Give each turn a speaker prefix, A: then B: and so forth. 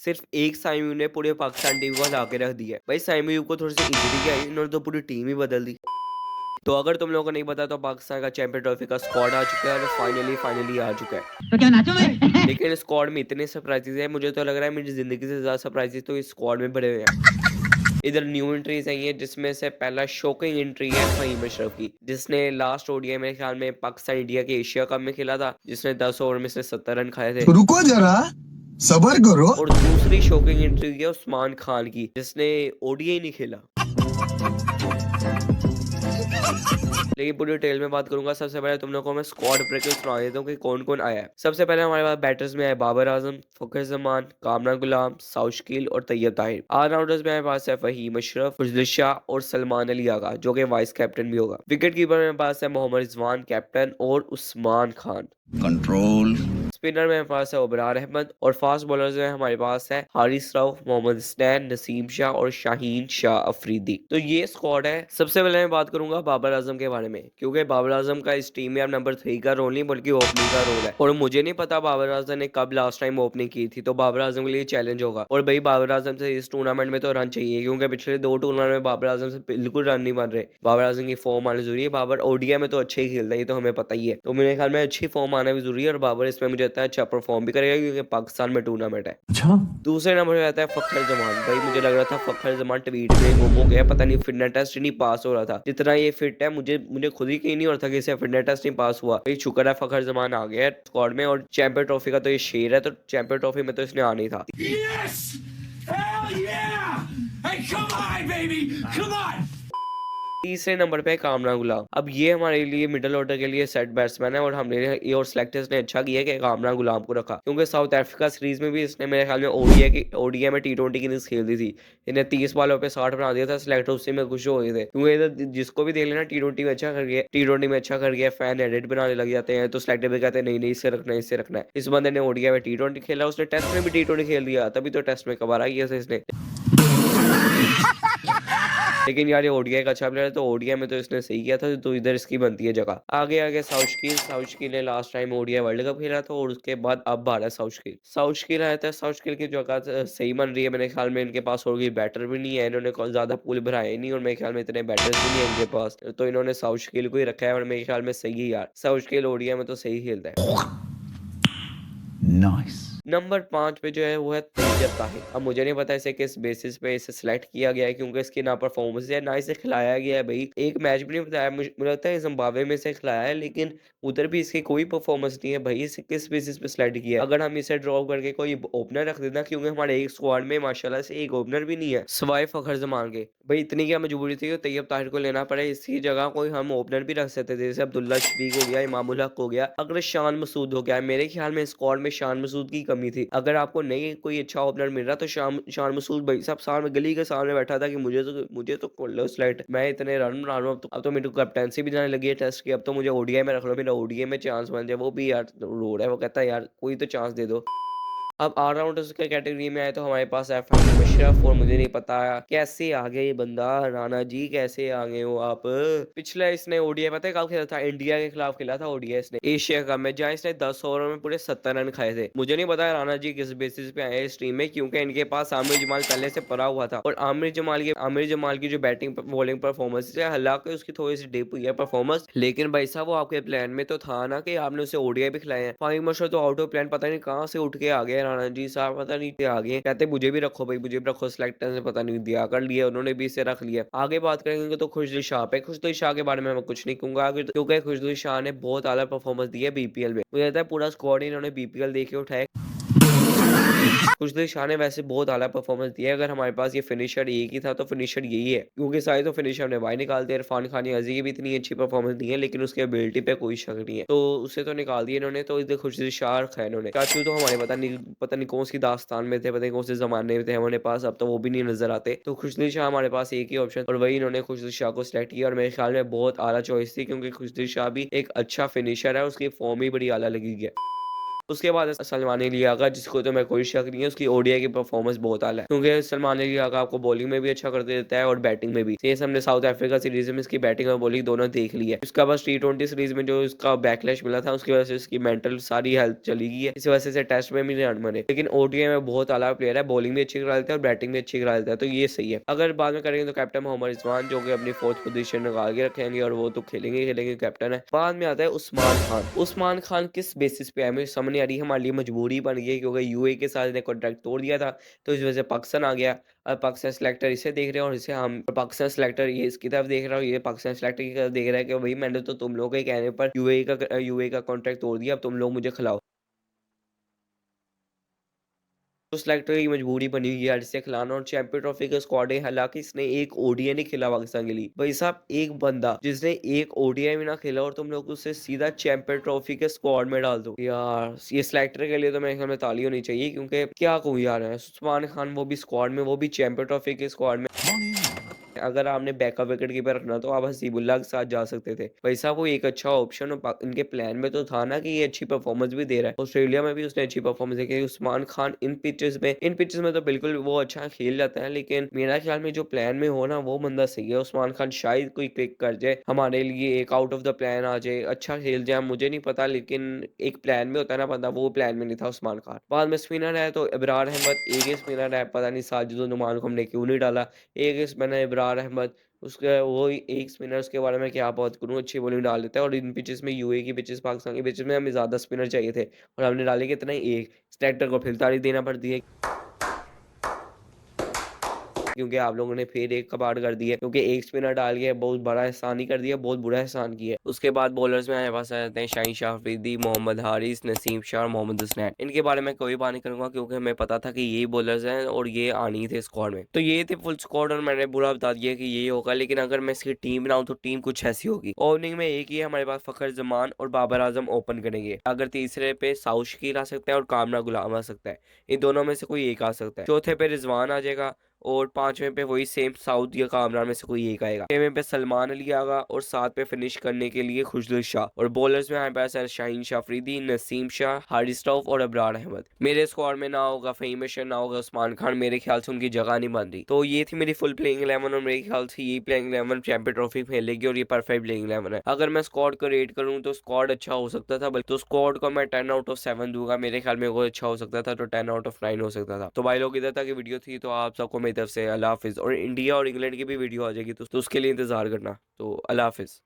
A: सिर्फ एक साइमू ने पूरे पाकिस्तान टीम को हिला के रख दिया है। भाई साइमू को थोड़ी सी इंजरी आई, इन्होंने तो पूरी टीम ही बदल दी। तो अगर तुम लोगों को नहीं पता तो पाकिस्तान का चैंपियन ट्रॉफी का स्क्वाड आ चुका है और फाइनली आ चुका है।
B: तो क्या नाचो मैं?
A: लेकिन स्क्वाड में इतने सरप्राइजेस है, मुझे तो लग रहा है मेरी जिंदगी से ज्यादा सरप्राइजेस तो इस स्क्वाड में भरे हुए हैं। इधर न्यू एंट्रीज आई है, जिसमें से पहला शॉकिंग एंट्री है फहीम अशरफ की, जिसने लास्ट ओडीआई मेरे ख्याल में पाकिस्तान इंडिया के एशिया कप में खेला था, जिसने 10 ओवर में से 70 रन खाए थे।
C: तो रुको जरा, सबर करो।
A: और दूसरी शॉकिंग एंट्री है उस्मान खान की, जिसने ओडीआई नहीं खेला। लेकिन पूरी डिटेल में बात करूंगा। सबसे पहले तुम लोगों को मैं स्क्वाड ब्रेकर सुना देता हूँ कि कौन कौन आया है। सबसे पहले हमारे पास बैटर्स में है बाबर आजम, फखर जमान, कामरान गुलाम, साउशकील और तैयब ताहिर। ऑलराउंडर्स में हमारे पास है फहीम अशरफ, फजल शाह और सलमान अली आगा, जो कि वाइस कैप्टन भी होगा। विकेट कीपर में पास है मोहम्मद रिजवान कैप्टन और उस्मान खान।
C: कंट्रोल।
A: स्पिनर में हमारे पास है उबरार अहमद और फास्ट बॉलर्स में हमारे पास है हारिस रऊफ, मोहम्मद स्नैन, नसीम शाह और शाहीन शाह अफरीदी। तो ये स्क्वाड है। सबसे पहले मैं बात करूंगा बाबर आजम के बारे में, क्योंकि बाबर आजम का इस टीम में अब नंबर 3 का रोल नहीं बल्कि ओपनिंग का रोल है। और मुझे नहीं पता बाबर आजम ने कब लास्ट टाइम ओपनिंग की थी, तो बाबर आजम के लिए चैलेंज होगा। और भाई बाबर आजम से इस टूर्नामेंट में तो रन चाहिए, क्योंकि पिछले 2 टूर्नामेंट में बाबर आजम से बिल्कुल रन नहीं बन रहे। बाबर आजम की फॉर्म आनी जरूरी है। बाबर ओडीआई में तो अच्छे ही खेलता है, ये तो हमें पता ही है। तो मेरे ख्याल में अच्छी फॉर्म आना भी जरूरी है, और बाबर इसमें मुझे लगता है अच्छा परफॉर्म भी करेगा, क्योंकि पाकिस्तान में टूर्नामेंट है।
C: अच्छा,
A: दूसरे नंबर पे आता है फखर जमान। भाई मुझे लग रहा था फखर जमान ट्वीट में गुम हो गया, पता नहीं फिटनेस टेस्ट ही नहीं पास हो रहा था। जितना ये फिट है, मुझे खुद ही कहीं नहीं हो रहा था कि इसे फिटनेस टेस्ट नहीं पास हुआ। भाई शुक्र है फखर जमान आ गया स्क्वाड में, और चैंपियन ट्रॉफी का तो ये शेर है, तो चैंपियन ट्रॉफी में तो इसने आना ही था।
D: Yes! Hell yeah! Hey, come on, baby! Come on!
A: तीसरे नंबर पे है कामरान गुलाम। अब ये हमारे लिए मिडिल ऑर्डर के लिए सेट बैट्समैन है, और हमने ये और सिलेक्टर्स ने अच्छा किया कि कामरान गुलाम को रखा, क्योंकि साउथ अफ्रीका सीरीज में भी इसने मेरे ख्याल में ओडीआई में टी20 की इनिंग्स खेल दी थी। इन्हें 30 बॉलों पे 60 बना दिया था। सिलेक्टर उसी में खुश हो गए थे, क्योंकि इधर जिसको भी देख लेना टी20 में अच्छा कर गया, टी20 में अच्छा कर गया, फैन एडिट बनाने लग जाते हैं, तो सिलेक्टर भी कहते हैं नहीं नहीं इससे रखना है, इससे रखना है। इस बंदे ने ओडीआई में टी20 खेला, उसने टेस्ट में भी टी20 खेल दिया, तभी तो टेस्ट में कबार आई है इसने। लेकिन यार ये ओडीआई का अच्छा प्लेयर है, तो ओडीआई में तो इसने सही किया था, तो इधर इसकी बनती है जगह। आगे आगे साउशकील ने last time ODI world cup खेला था, और उसके बाद अब आ रहा है साउशकील आया था। साउशकील की जगह सही बन रही है मेरे ख्याल में। इनके पास और कोई बैटर भी नहीं है, इन्होंने ज्यादा पूल भराए नहीं, और मेरे ख्याल में इतने बैटर्स भी नहीं है इनके पास, तो इन्होंने साउशकील को ही रखा है, और मेरे ख्याल में सही है यार। साउशकील ओडीआई में तो सही खेलता है।
C: नाइस।
A: नंबर 5 पे जो है वो है तैयब ताहिर। अब मुझे नहीं पता इसे किस बेसिस पे इसे सिलेक्ट किया गया है, क्योंकि इसकी ना परफॉर्मेंस है ना इसे खिलाया गया है। भाई एक मैच भी नहीं बताया, मुझे लगता है जिम्बाब्वे में से खिलाया है, लेकिन उधर भी इसकी कोई परफॉर्मेंस नहीं है। भाई इसे किस बेसिस पे सिलेक्ट किया? अगर हम इसे ड्रॉप करके कोई ओपनर रख देना, क्योंकि हमारे एक स्क्वाड में माशाल्लाह से एक ओपनर भी नहीं है सवाए फखर जमान के। भाई इतनी क्या मजबूरी थी कि तैयब ताहिर को लेना पड़े? इसकी जगह कोई हम ओपनर भी रख सकते थे, जैसे अब्दुल्ला शफीक हो गया, इमामुल हक हो गया, अगर शान मसूद हो गया। मेरे ख्याल में स्क्वाड में शान मसूद की कमी थी। अगर आपको नहीं कोई अच्छा ओपनर मिल रहा, तो शान मसूद भाई साहब सामने गली के सामने बैठा था कि मुझे तो कर लो सिलेक्ट, मैं इतने रन बना रहा हूँ। अब तो मेरी कैप्टनसी भी जाने लगी है टेस्ट की, अब तो मुझे ओडीआई में रख लो, मेरा ओडीआई में चांस बन जाए। वो भी यार रोड है, वो कहता है यार कोई तो चांस दे दो। अब ऑलराउंडर्स के कैटेगरी में आए तो हमारे पास है फहीम अशरफ, और मुझे नहीं पता कैसे आ गए ये बंदा। राणा जी कैसे आ गए हो आप? पिछले इसने ओडीआई पता है कब खेला था? इंडिया के खिलाफ खेला था ओडीआई इसने, एशिया कप में, जहाँ इसने 10 ओवर में पूरे 70 रन खाए थे। मुझे नहीं पता राणा जी किस बेसिस पे आए इस टीम में, क्योंकि इनके पास आमिर जमाल पहले से पड़ा हुआ था, और आमिर जमाल की जो बैटिंग बॉलिंग परफॉर्मेंस है, हालांकि उसकी थोड़ी सी डिप हुई है परफॉर्मेंस, लेकिन भाई साहब वो आपके प्लान में तो था ना कि आपने उसे ओडीआई भी खिलाए हैं। फहीम अशरफ तो आउट ऑफ प्लान पता नहीं कहाँ से उठ के आ गया। राणा जी साहब पता नहीं आ गए, कहते मुझे भी रखो भाई, मुझे भी रखो। सिलेक्टर ने पता नहीं दिया, कर लिया उन्होंने भी, इसे रख लिया। आगे बात करेंगे तो खुशदिल शाह पे। खुशदिल शाह के बारे में मैं कुछ नहीं कहूंगा, क्योंकि खुशदिल शाह ने बहुत आला परफॉर्मेंस दी है बीपीएल में। मुझे लगता है पूरा स्क्वाड इन्होंने बीपीएल देके उठाया। खुशदिल शाह ने वैसे बहुत आला परफॉर्मेंस दिया है। अगर हमारे पास ये फिनिशर एक ही था तो फिनिशर यही है, क्योंकि सारे तो फिनिशर ने बाहर निकालते हैं। इरफान खान अजी की भी इतनी अच्छी परफॉर्मेंस दी है, लेकिन उसकी एबिलिटी पे कोई शक नहीं है, तो उसे तो निकाल दिया इन्होंने। तो इधर खुशदिल शाह रखा है इन्होंने। चाचू तो हमारे पता नहीं कौन सी दास्तान में थे, पता नहीं कौन से जमाने में थे हमारे पास, अब तो वो भी नहीं नजर आते। तो खुशदिल शाह हमारे पास एक ही ऑप्शन, और वही इन्होंने खुशदिल शाह को सिलेक्ट किया, और मेरे ख्याल में बहुत आला चॉइस थी, क्योंकि खुशदिल शाह भी एक अच्छा फिनिशर है, उसकी फॉर्म ही बड़ी आला लगी है। उसके बाद सलमान अली आगा, जिसको तो मैं कोई शक नहीं है, उसकी ओडीआई की परफॉर्मेंस बहुत आला है, क्योंकि सलमान अली आगा आपको बॉलिंग में भी अच्छा कर देता है और बैटिंग में भी। सेम हमने साउथ अफ्रीका सीरीज में इसकी बैटिंग और बॉलिंग दोनों देख ली है। उसका बस टी20 सीरीज में जो इसका बैकलैश मिला था, उसकी वजह से इसकी मेंटल सारी हेल्थ चली गई है, इस वजह से टेस्ट में भी नहीं रन बने। लेकिन ओडीआई में बहुत आला प्लेयर है, बॉलिंग भी अच्छी करा लेता है और बैटिंग भी अच्छी करा लेता है, तो ये सही है। अगर बाद में करेंगे तो कैप्टन मोहम्मद रिजवान, जो कि अपनी 4th पोजीशन निकाल के रखेंगे और वो तो खेलेंगे खेलेंगे, कैप्टन है। बाद में आता है उस्मान खान। उस्मान खान किस बेसिस पे है मुझे समझ नहीं आ रही, हमारे लिए मजबूरी बन गई है, क्योंकि यूएई के साथ ने कॉन्ट्रैक्ट तोड़ दिया था, तो इस वजह से पाकिस्तान आ गया। अब पाकिस्तान सिलेक्टर इसे देख रहे हैं और इसे हम पाकिस्तान सिलेक्टर ये इसकी तरफ देख रहा हूँ, ये पाकिस्तान सिलेक्टर की तरफ देख रहा है कि भाई मैंने तो तुम लोगों के कहने पर यूएई का कॉन्ट्रैक्ट तोड़ दिया, अब तुम लोग मुझे खिलाओ। तो सिलेक्टर की मजबूरी बनी हुई है इसे खिलाना, और चैंपियन ट्रॉफी का स्क्वाड है, हालांकि इसने एक ओडीआई नहीं खेला पाकिस्तान के लिए। भाई साहब, एक बंदा जिसने एक ओडीआई भी ना खेला और तुम लोग उसे सीधा चैंपियन ट्रॉफी के स्क्वाड में डाल दो यार, ये सिलेक्टर के लिए तो मेरे ख्याल में ताली होनी चाहिए, क्योंकि क्या कहूँ यार, है उस्मान खान वो भी स्क्वाड में, वो भी चैंपियन ट्रॉफी के स्क्वाड में। अगर आपने बैकअप विकेट कीपर रखना तो आप हसीबुल्ला के साथ जा सकते थे। भाई साहब, वो एक अच्छा ऑप्शन इनके प्लान में तो था ना कि ये अच्छी परफॉर्मेंस भी दे रहा है। ऑस्ट्रेलिया में भी उसने अच्छी परफॉर्मेंस देखी। उस्मान खान इन पिचेस में तो बिल्कुल वो अच्छा खेल जाता है, लेकिन मेरा ख्याल में जो प्लान में हो ना वो बंदा सही है। उस्मान खान शायद कोई क्लिक कर जाए हमारे लिए, एक आउट ऑफ द प्लान आ जाए, अच्छा खेल जाए, मुझे नहीं पता, लेकिन एक प्लान में होता है ना बंदा, वो प्लान में नहीं था उस्मान खान। बाद में स्पिनर है तो इब्रार अहमद, एक स्पिनर है, पता नहीं साजिद नुमान को हमने क्यों नहीं डाला। एक स्पिनर है इब्रार अहमद, उसका वो एक स्पिनर, उसके बारे में क्या बात करूँ, अच्छी बॉलिंग डाल देता है। और इन पिचेस में, यूएई की पिचेस, पाकिस्तान की पिचेस में हमें ज़्यादा स्पिनर चाहिए थे और हमने डाले कितने, एक। सेलेक्टर को फिर तारीफ देना पड़ती है, क्योंकि आप लोगों ने फिर एक कबाड़ कर दी है, क्योंकि एक स्पिनर डाल के बहुत बड़ा एहसान ही कर दिया, बहुत बुरा एहसान किया है। उसके बाद बॉलर्स में हमारे पास आ जाते हैं शाहीन शाह अफरीदी, मोहम्मद हारिस, नसीम शाह और मोहम्मद हुसनैन। इनके बारे में कोई बात नहीं करूंगा, क्योंकि हमें पता था कि ये बॉलर्स हैं और ये आनी थे स्क्वाड में, तो ये थे फुल स्क्वाड, और मैंने बुरा बता दिया कि ये होगा। लेकिन अगर मैं इसकी टीम बनाऊं तो टीम कुछ ऐसी होगी। ओपनिंग में एक ही है हमारे पास, फखर जमान और बाबर आजम ओपन करेंगे। अगर तीसरे पे साउथ शकील आ सकता है और कामरा गुलाम आ सकता है, इन दोनों में से कोई एक आ सकता है। चौथे पे रिजवान आ जाएगा और पांचवें पे वही सेम साउथ या कामरान में से कोई एक आएगा। छठवें पे सलमान अली आगा और सात पे फिनिश करने के लिए खुशदिल शाह। और बॉलर्स में हमारे पास है शाहीन शाह अफरीदी, नसीम शाह, हारिस रऊफ और अबरार अहमद। मेरे स्क्वाड में ना होगा फ़हीम अशरफ, ना होगा उस्मान खान, मेरे ख्याल से उनकी जगह नहीं बन रही। तो ये थी मेरी फुल प्लेइंग 11 और मेरे ख्याल से ये प्लेइंग 11 चैंपियन ट्रॉफी खेलेगी और ये परफेक्ट प्लेइंग 11 है। अगर मैं स्क्वाड को रेट करूँ तो स्क्वाड अच्छा हो सकता था, बल्कि तो स्क्वाड को मैं 10 आउट ऑफ 7 दूंगा। मेरे ख्याल में वो अच्छा हो सकता था तो 10 आउट ऑफ 9 हो सकता था। तो भाई लोग, इधर तक की वीडियो थी, तो आप सबको मेरी तरफ से अल्लाह हाफिज़। और इंडिया और इंग्लैंड की भी वीडियो आ जाएगी तो उसके लिए इंतजार करना। तो अल्लाह हाफिज़।